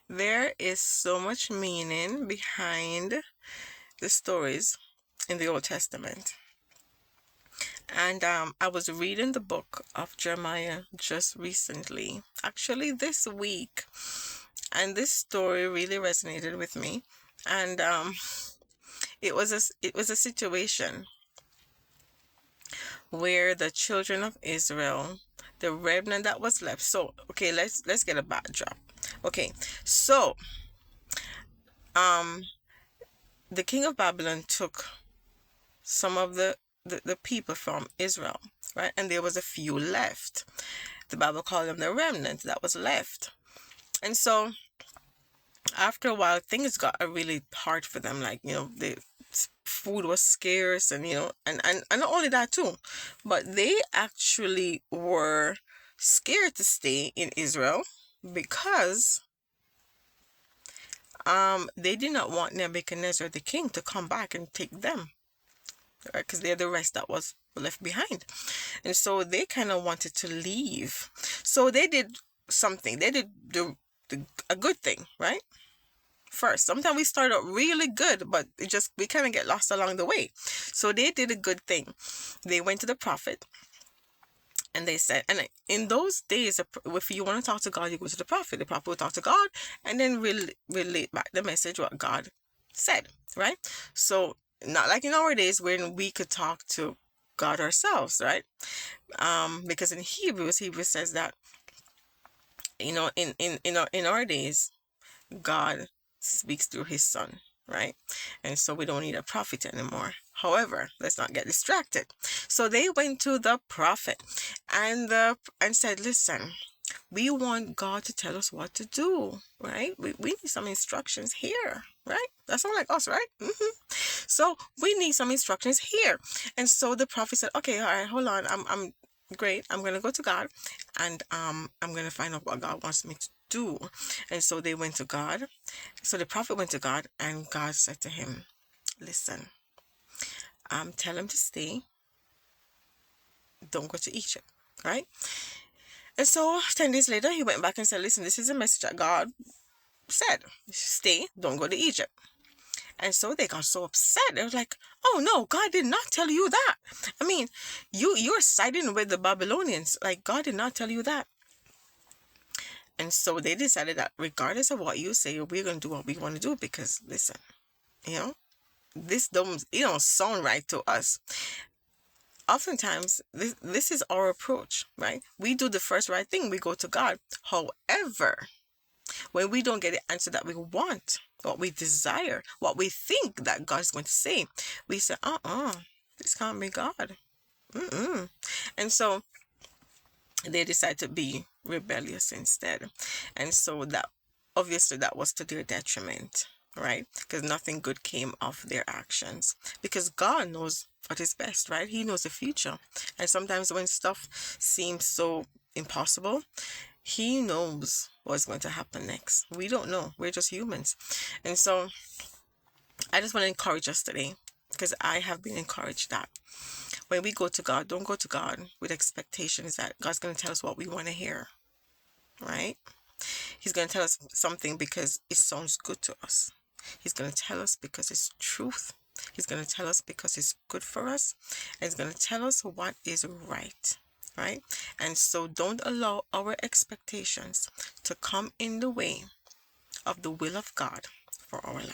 There is so much meaning behind the stories in the Old Testament. And I was reading the book of Jeremiah just recently, actually this week, and this story really resonated with me. And it was a situation where the children of Israel, the remnant that was left. So okay, let's get a backdrop. Okay, so um the king of Babylon took some of the people from Israel, right? And there was a few left. The Bible called them the remnant that was left. And so after a while, things got really hard for them. Like, the food was scarce, and and not only that too, but they actually were scared to stay in Israel because they did not want Nebuchadnezzar the king to come back and take them, right? Because they're the rest that was left behind. And so they kind of wanted to leave. So they did something. They did a good thing, right? First, sometimes we start out really good, but we kind of get lost along the way. So they did a good thing. They went to the prophet and they said, and in those days, if you want to talk to God, you go to the prophet. The prophet will talk to God and then relate back the message what God said, right? So not like in our days when we could talk to God ourselves, right? Because in Hebrew says that, in our days, God speaks through his son, right? And so we don't need a prophet anymore. However, let's not get distracted. So they went to the prophet and said, listen, we want God to tell us what to do, right? We need some instructions here, right? That sounds like us, right? So we need some instructions here. And so the prophet said, okay, all right, hold on. I'm great. I'm going to go to God and I'm going to find out what God wants me to do. And so they went to God. So the prophet went to God and God said to him, listen, tell him to stay. Don't go to Egypt, right? And so 10 days later, he went back and said, listen, this is a message that God said. Stay, don't go to Egypt. And so they got so upset. They were like, oh no, God did not tell you that. I mean, you're siding with the Babylonians. Like, God did not tell you that. And so they decided that regardless of what you say, we're going to do what we want to do because, listen, this don't sound right to us. Oftentimes, this is our approach, right? We do the first right thing. We go to God. However, when we don't get the answer that we want, what we desire, what we think that God's going to say, we say, this can't be God. And so they decide to be rebellious instead. And so that obviously that was to their detriment, right? Because nothing good came of their actions. Because God knows what is best, right? He knows the future. And sometimes when stuff seems so impossible, he knows what's going to happen next. We don't know. We're just humans. And so I just want to encourage us today, because I have been encouraged that when we go to God, don't go to God with expectations that God's going to tell us what we want to hear, right? He's going to tell us something because it sounds good to us. He's going to tell us because it's truth. He's going to tell us because it's good for us. And he's going to tell us what is right, right? And so don't allow our expectations to come in the way of the will of God for our life.